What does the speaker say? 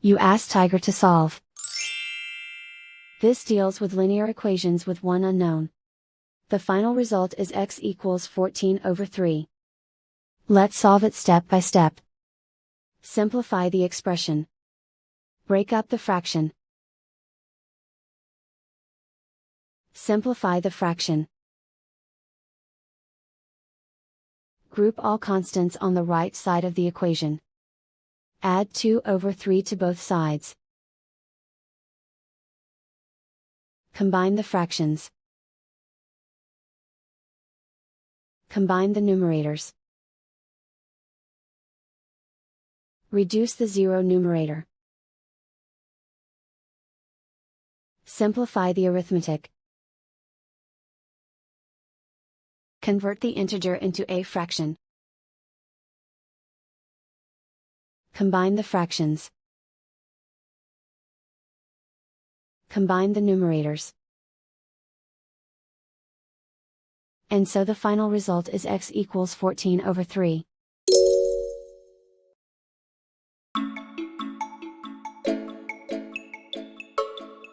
You ask Tiger to solve. This deals with linear equations with one unknown. The final result is x equals 14/3. Let's solve it step by step. Simplify the expression. Break up the fraction. Simplify the fraction. Group all constants on the right side of the equation. Add 2/3 to both sides. Combine the fractions. Combine the numerators. Reduce the zero numerator. Simplify the arithmetic. Convert the integer into a fraction. Combine the fractions. Combine the numerators. And so the final result is x equals 14/3.